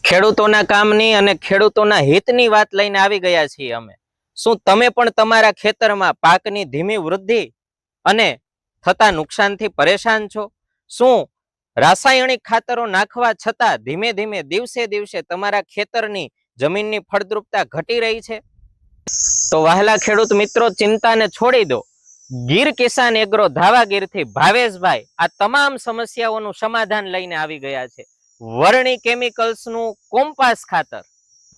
ખેડૂતોના કામની અને ખેડૂતોના હિતની વાત લઈને આવી ગયા છીએ અમે. શું તમે પણ તમારા ખેતરમાં પાકની ધીમી વૃદ્ધિ અને થતા નુકસાનથી પરેશાન છો? શું રાસાયણિક ખાતરો નાખવા છતાં ધીમે ધીમે દિવસે દિવસે તમારા ખેતરની જમીનની ફળદ્રુપતા ઘટી રહી છે? તો વહાલા ખેડૂત મિત્રો, ચિંતાને છોડી દો. ગીર કિસાન એગ્રો ધાવાગીરથી ભાવેશભાઈ આ તમામ સમસ્યાઓનું સમાધાન લઈને આવી ગયા છે. વર્ણી કેમિકલ્સનું કોમ્પાસ ખાતર.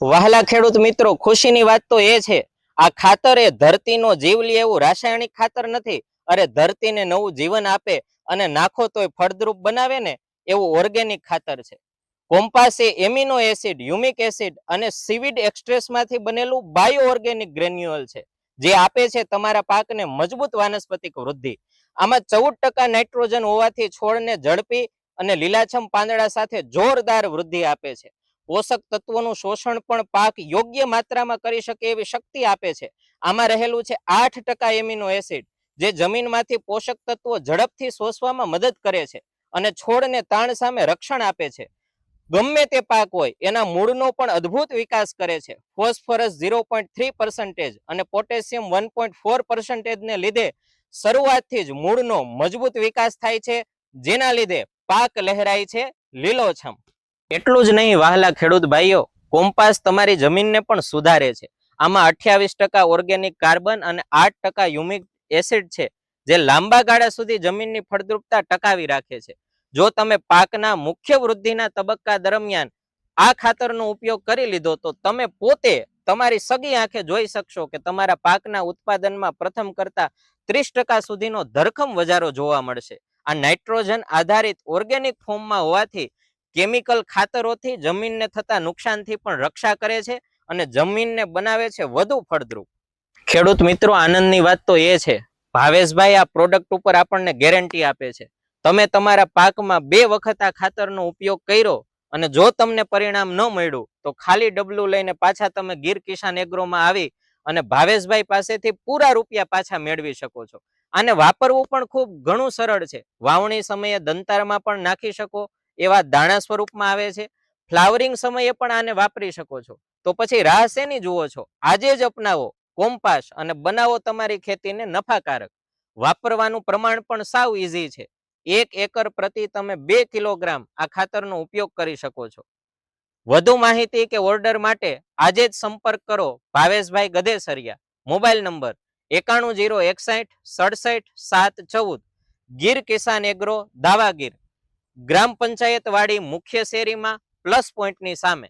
વહાલા ખેડૂત મિત્રો, ખુશીની વાત તો એ છે, આ ખાતર એ ધરતીનો જીવ લે એવું રાસાયણિક ખાતર નથી. અરે ધરતીને નવું જીવન આપે અને નાખો તોય ફળદ્રુપ બનાવે ને એવું ઓર્ગેનિક ખાતર છે. કોમ્પાસ એ એમિનો એસિડ, હ્યુમિક એસિડ અને સીવીડ એક્સટ્રેસમાંથી બનેલું બાયો ઓર્ગેનિક ગ્રેન્યુઅલ છે, જે આપે છે તમારા પાકને મજબૂત વાનસ્પતિક વૃદ્ધિ. આમાં 14% નાઇટ્રોજન હોવાથી છોડને ઝડપી અને લીલાછમ પાંદડા સાથે જોરદાર વૃદ્ધિ આપે છે. પોષક તત્વોનું શોષણ પણ પાક યોગ્ય માત્રામાં કરી શકે એવી શક્તિ આપે છે. આમાં રહેલું છે 8% એમિનો એસિડ, જે જમીનમાંથી પોષક તત્વો ઝડપથી શોષવામાં મદદ કરે છે અને છોડને તાણ સામે રક્ષણ આપે છે. ગમે તે પાક હોય એના મૂળનો પણ અદ્ભુત વિકાસ કરે છે. ફોસ્ફરસ 0.3% અને પોટેશિયમ 1.4% ને લીધે શરૂઆતથી જ મૂળનો મજબૂત વિકાસ થાય છે, જેના લીધે પાક લહેરાય છે લીલોછમ. એટલું જ નહીં વહાલા ખેડૂત ભાઈઓ, કોમ્પાસ તમારી જમીનને પણ સુધારે છે. આમાં 28% ઓર્ગેનિક કાર્બન અને 8% હ્યુમિક એસિડ છે, જે લાંબા ગાળા સુધી જમીનની ફળદ્રુપતા ટકાવી રાખે છે. જો તમે પાકના મુખ્ય વૃદ્ધિના તબક્કા દરમિયાન આ ખાતરનો ઉપયોગ કરી લીધો તો તમે પોતે તમારી સગી આંખે જોઈ શકશો કે તમારા પાકના ઉત્પાદનમાં પ્રથમ કરતા 30% સુધીનો ધરખમ વધારો જોવા મળશે. આ નાઇટ્રોજન આધારિત ઓર્ગેનિક ફોર્મમાં હોવાથી કેમિકલ ખાતરોથી જમીનને થતા નુકસાનથી પણ રક્ષા કરે છે અને જમીનને બનાવે છે વધુ ફળદ્રુપ. ખેડૂત મિત્રો, આનંદની વાત તો એ છે, ભાવેશભાઈ આ પ્રોડક્ટ ઉપર આપણને ગેરંટી આપે છે. તમે તમારા પાકમાં 2 વખત આ ખાતરનો ઉપયોગ કર્યો અને જો તમને પરિણામ ન મળ્યું તો ખાલી ડબલું લઈને પાછા તમે ગીર કિસાન એગ્રોમાં આવી અને ભાવેશભાઈ પાસેથી પૂરા રૂપિયા પાછા મેળવી શકો છો. આને વાપરવું પણ ખૂબ ઘણું સરળ છે. વાવણી સમયે દંતારમાં પણ નાખી શકો એવા દાણા સ્વરૂપમાં આવે છે. ફ્લાવરિંગ સમયે પણ આને વાપરી શકો છો. તો પછી રાહ શેની જુઓ છો? આજે જ અપનાવો કોમ્પાસ અને બનાવો તમારી ખેતીને નફાકારક. વાપરવાનું પ્રમાણ પણ સાવ ઈઝી છે. 1 એકર પ્રતિ તમે 2 કિલોગ્રામ આ ખાતરનો ઉપયોગ કરી શકો છો. વધુ માહિતી કે ઓર્ડર માટે આજે જ સંપર્ક કરો Bhaveshbhai Gadhesariya. Mobile number 91 061 67 714. Gir Kisan agro Dhavagir, ગ્રામ પંચાયત વાડી મુખ્ય શેરીમાં પ્લસ પોઈન્ટની સામે.